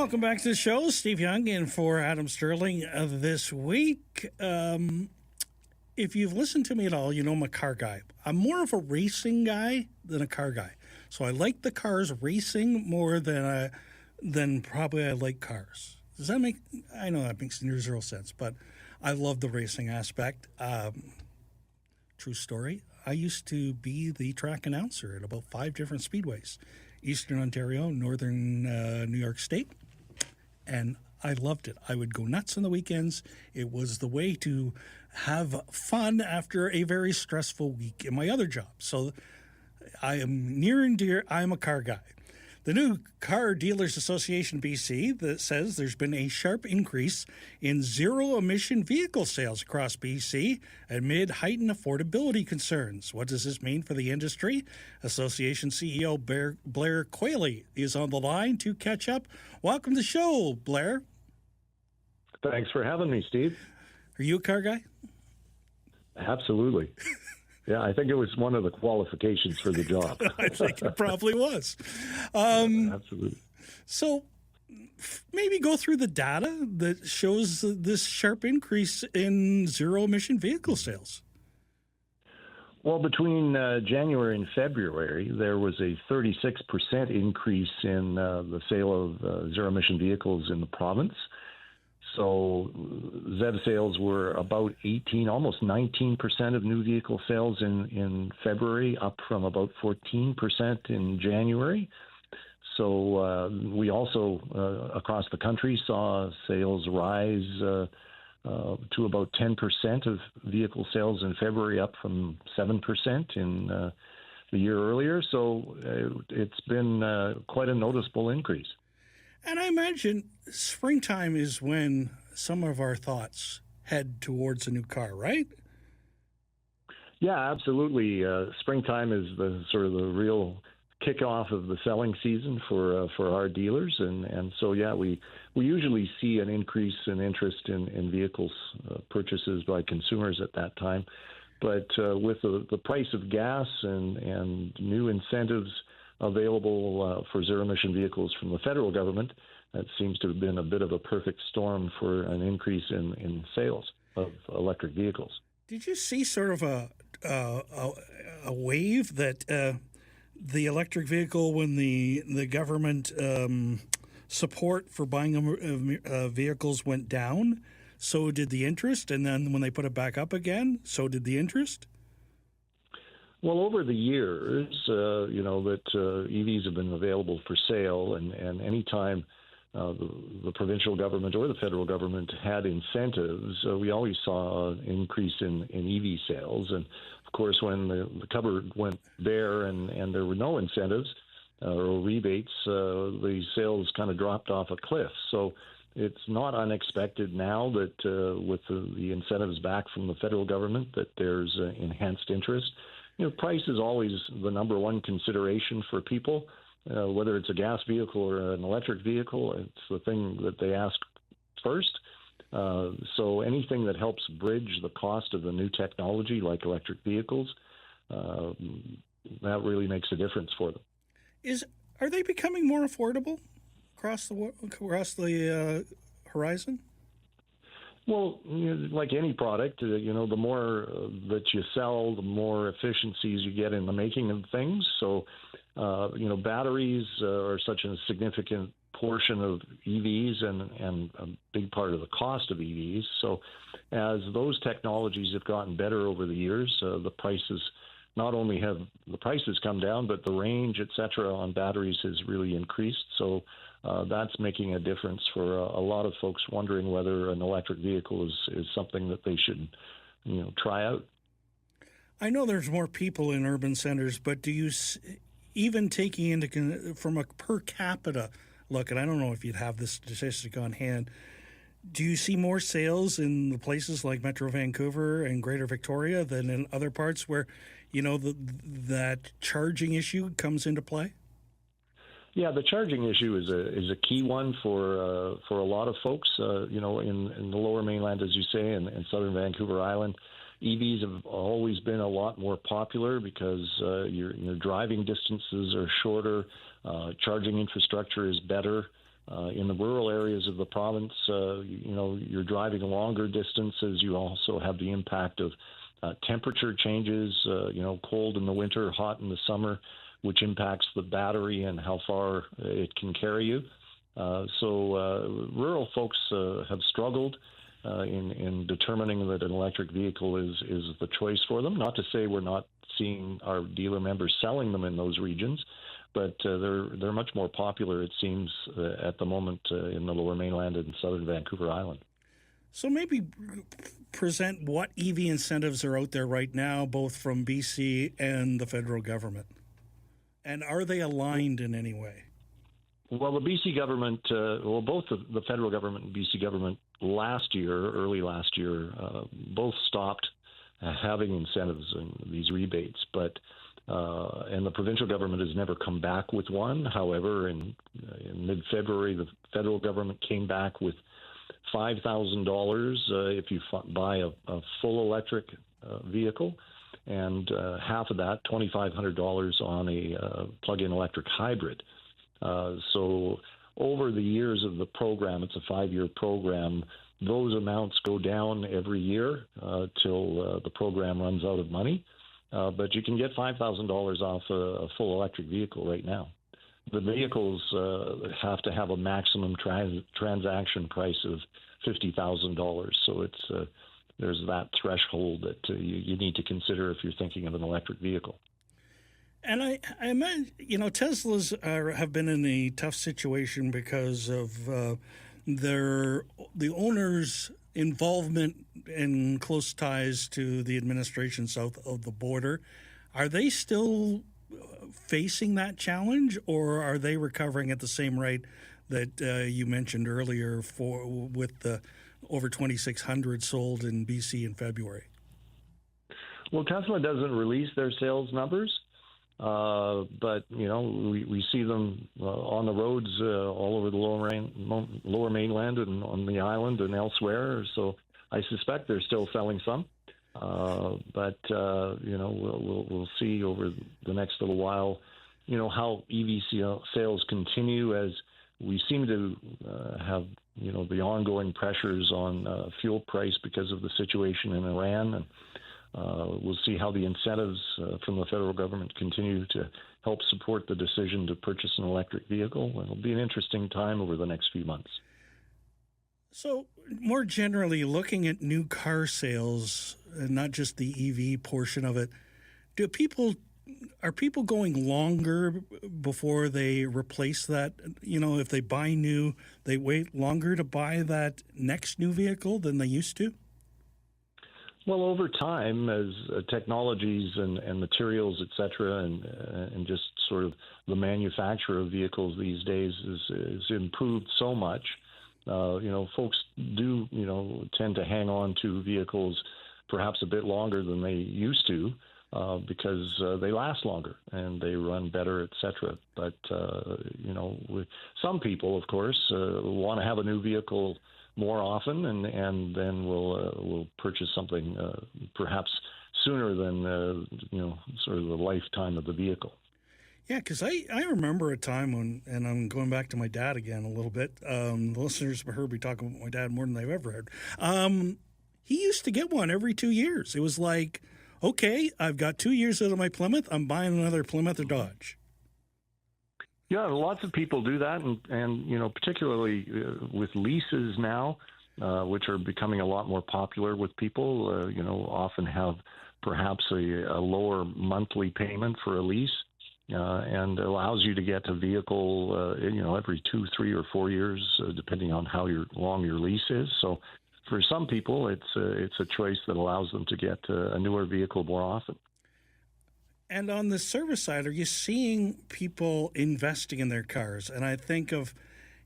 Welcome back to the show. Steve Young in for Adam Sterling this week. If you've listened to me at all, you know I'm a car guy. I'm more of a racing guy than a car guy. So I like the cars racing more than probably I like cars. Does that make... I know that makes zero sense, but I love the racing aspect. True story. I used to be the track announcer at about 5 different speedways. Eastern Ontario, Northern New York State, and I loved it. I would go nuts on the weekends. It was the way to have fun after a very stressful week in my other job. So I am near and dear. I'm a car guy. The new Car Dealers Association BC that says there's been a sharp increase in zero-emission vehicle sales across BC amid heightened affordability concerns. What does this mean for the industry? Association CEO Blair Qualley is on the line to catch up. Welcome to the show, Blair. Thanks for having me, Steve. Are you a car guy? Absolutely. Yeah, I think it was one of the qualifications for the job. I think it probably was. Absolutely. So maybe go through the data that shows this sharp increase in zero-emission vehicle sales. Well, between January and February, there was a 36% increase in the sale of zero-emission vehicles in the province. So ZEV sales were about 18, almost 19% of new vehicle sales in February, up from about 14% in January. So we also, across the country, saw sales rise to about 10% of vehicle sales in February, up from 7% in the year earlier. So it's been quite a noticeable increase. And I imagine springtime is when some of our thoughts head towards a new car, right? Yeah, absolutely. Springtime is the sort of the real kickoff of the selling season for our dealers, and so yeah, we usually see an increase in interest in vehicles purchases by consumers at that time. But with the price of gas and new incentives available for zero-emission vehicles from the federal government, that seems to have been a bit of a perfect storm for an increase in sales of electric vehicles. Did you see sort of a wave that the electric vehicle, when the government support for buying vehicles went down, so did the interest, and then when they put it back up again, so did the interest? Well, over the years, that EVs have been available for sale, and any time the provincial government or the federal government had incentives, we always saw an increase in EV sales. And, of course, when the cupboard went bare and there were no incentives or rebates, the sales kind of dropped off a cliff. So it's not unexpected now that with the incentives back from the federal government that there's enhanced interest. Price is always the number one consideration for people, whether it's a gas vehicle or an electric vehicle. It's the thing that they ask first. So anything that helps bridge the cost of the new technology, like electric vehicles, that really makes a difference for them. Are they becoming more affordable across the horizon? Well, like any product, the more that you sell, the more efficiencies you get in the making of things. So, batteries are such a significant portion of EVs and a big part of the cost of EVs. So, as those technologies have gotten better over the years, the prices, not only have the prices come down, but the range, et cetera, on batteries has really increased. So, that's making a difference for a lot of folks wondering whether an electric vehicle is something that they should, try out. I know there's more people in urban centers, but do you, even taking into from a per capita look, and I don't know if you'd have this statistic on hand, do you see more sales in the places like Metro Vancouver and Greater Victoria than in other parts where, that charging issue comes into play? Yeah, the charging issue is a key one for a lot of folks. In the Lower Mainland, as you say, and Southern Vancouver Island, EVs have always been a lot more popular because your driving distances are shorter, charging infrastructure is better, In the rural areas of the province, you're driving longer distances. You also have the impact of temperature changes, cold in the winter, hot in the summer, which impacts the battery and how far it can carry you. So rural folks have struggled in determining that an electric vehicle is the choice for them. Not to say we're not seeing our dealer members selling them in those regions, but they're much more popular, it seems, at the moment in the Lower Mainland and Southern Vancouver Island. So maybe present what EV incentives are out there right now, both from BC and the federal government. And are they aligned in any way? Well, the BC government, both the federal government and BC government early last year, both stopped having incentives and these rebates, and the provincial government has never come back with one. However, in mid-February, the federal government came back with $5,000 if you buy a full electric vehicle, and half of that, $2,500 on a plug-in electric hybrid. So over the years of the program, it's a 5-year program, those amounts go down every year till the program runs out of money. But you can get $5,000 off a full electric vehicle right now. The vehicles have to have a maximum transaction price of $50,000. So there's that threshold that you need to consider if you're thinking of an electric vehicle. And I imagine, Teslas have been in a tough situation because of the owners' involvement and close ties to the administration south of the border. Are they still facing that challenge, or are they recovering at the same rate that you mentioned earlier with the over 2,600 sold in BC in February? Well, Tesla doesn't release their sales numbers. But, we see them on the roads all over the lower mainland and on the island and elsewhere. So I suspect they're still selling some. But we'll see over the next little while, how EV sales continue as we seem to have, the ongoing pressures on fuel price because of the situation in Iran. And we'll see how the incentives from the federal government continue to help support the decision to purchase an electric vehicle. It'll be an interesting time over the next few months. So more generally, looking at new car sales, and not just the EV portion of it, are people going longer before they replace that? If they buy new, they wait longer to buy that next new vehicle than they used to? Well, over time, as technologies and materials, et cetera, and just sort of the manufacture of vehicles these days is improved so much, folks do, tend to hang on to vehicles perhaps a bit longer than they used to because they last longer and they run better, et cetera. But, some people, of course, want to have a new vehicle more often, and then we'll purchase something perhaps sooner than sort of the lifetime of the vehicle. Yeah, because I remember a time when, and I'm going back to my dad again a little bit. The listeners have heard me talk about my dad more than they've ever heard. He used to get one every 2 years. It was like, okay, I've got 2 years out of my Plymouth. I'm buying another Plymouth or Dodge. Yeah, lots of people do that, and particularly with leases now, which are becoming a lot more popular with people, often have perhaps a lower monthly payment for a lease, and allows you to get a vehicle, every 2, 3, or 4 years, depending on how long your lease is. So for some people, it's a choice that allows them to get a newer vehicle more often. And on the service side, are you seeing people investing in their cars? And I think of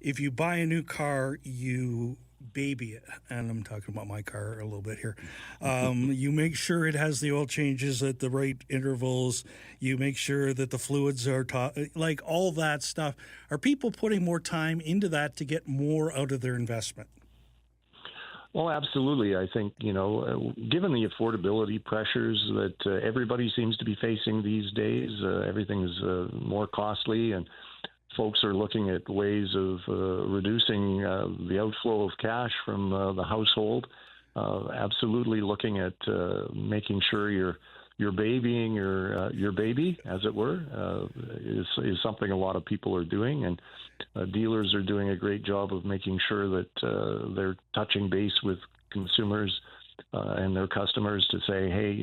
if you buy a new car, you baby it. And I'm talking about my car a little bit here. You make sure it has the oil changes at the right intervals. You make sure that the fluids are like all that stuff. Are people putting more time into that to get more out of their investment? Well, absolutely. I think, given the affordability pressures that everybody seems to be facing these days, everything's more costly. And folks are looking at ways of reducing the outflow of cash from the household. Absolutely looking at making sure you're babying your baby, as it were, is something a lot of people are doing, and dealers are doing a great job of making sure that they're touching base with consumers and their customers to say, hey,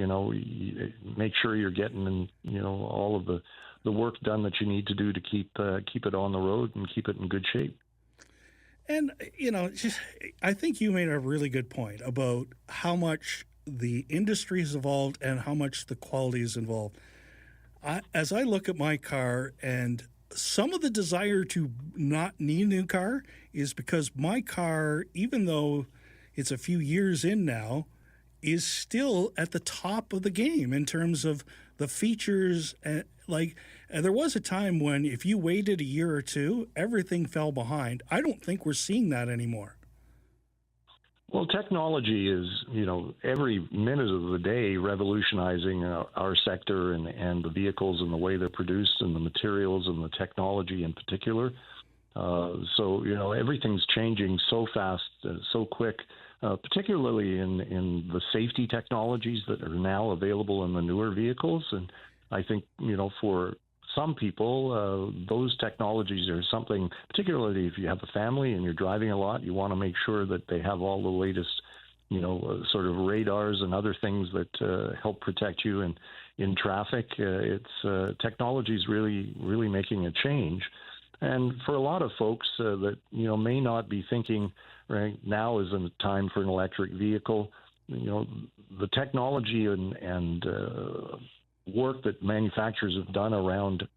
make sure you're getting all of the work done that you need to do to keep it on the road and keep it in good shape. And, I think you made a really good point about how much the industry has evolved and how much the quality is involved. As I look at my car, and some of the desire to not need a new car is because my car, even though it's a few years in now, is still at the top of the game in terms of the features. There was a time when if you waited a year or two, everything fell behind. I don't think we're seeing that anymore. Well, technology is, every minute of the day revolutionizing our sector and the vehicles and the way they're produced and the materials and the technology in particular. So, everything's changing so fast, so quick, particularly in the safety technologies that are now available in the newer vehicles. And I think, for some people, those technologies are something, particularly if you have a family and you're driving a lot, you want to make sure that they have all the latest, sort of radars and other things that help protect you in traffic. Technology is really, really making a change. And for a lot of folks that, may not be thinking right now is a time for an electric vehicle, the technology and work that manufacturers have done around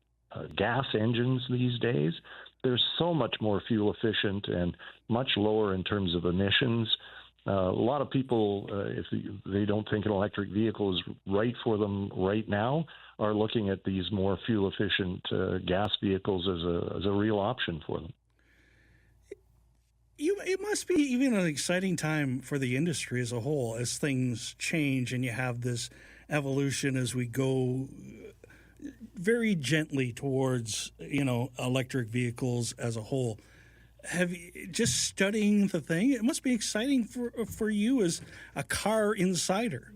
gas engines these days, they're so much more fuel efficient and much lower in terms of emissions. A lot of people, if they don't think an electric vehicle is right for them right now, are looking at these more fuel efficient gas vehicles as a real option for them. It must be even an exciting time for the industry as a whole as things change and you have this evolution as we go very gently towards, electric vehicles as a whole. Have you just studying the thing? It must be exciting for you as a car insider.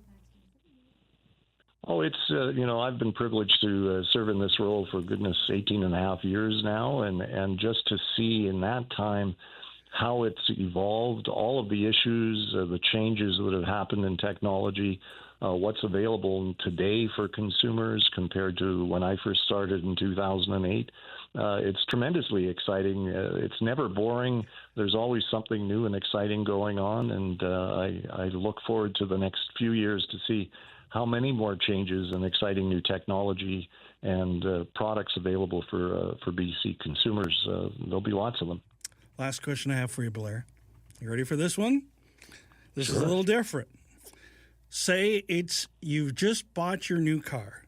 Oh, it's, I've been privileged to serve in this role for, 18 and a half years now. And just to see in that time how it's evolved, all of the issues, the changes that have happened in technology, what's available today for consumers compared to when I first started in 2008. It's tremendously exciting. It's never boring. There's always something new and exciting going on, and I look forward to the next few years to see how many more changes and exciting new technology and products available for BC consumers. There'll be lots of them. Last question I have for you, Blair. You ready for this one? This Sure. is a little different. Say you've just bought your new car.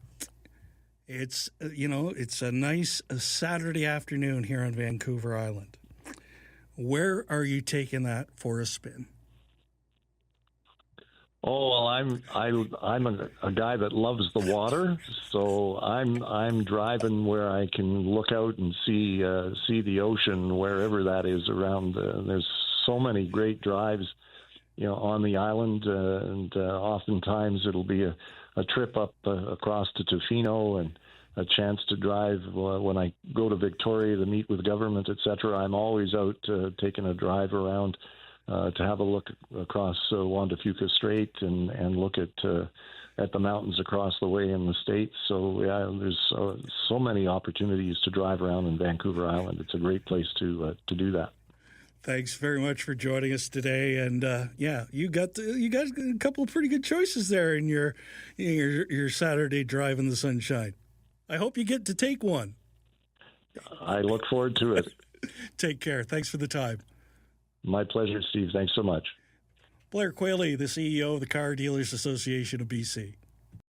It's a nice Saturday afternoon here on Vancouver Island. Where are you taking that for a spin? Oh, well, I'm a guy that loves the water, so I'm driving where I can look out and see the ocean wherever that is around. There's so many great drives, on the island, and oftentimes it'll be a trip up across to Tofino and a chance to drive when I go to Victoria to meet with government, etc. I'm always out taking a drive around to have a look across Juan de Fuca Strait and look at the mountains across the way in the States. So yeah, there's so many opportunities to drive around in Vancouver Island. It's a great place to do that. Thanks very much for joining us today. And you got a couple of pretty good choices there in your Saturday drive in the sunshine. I hope you get to take one. I look forward to it. Take care. Thanks for the time. My pleasure, Steve. Thanks so much. Blair Qualley, the CEO of the Car Dealers Association of BC.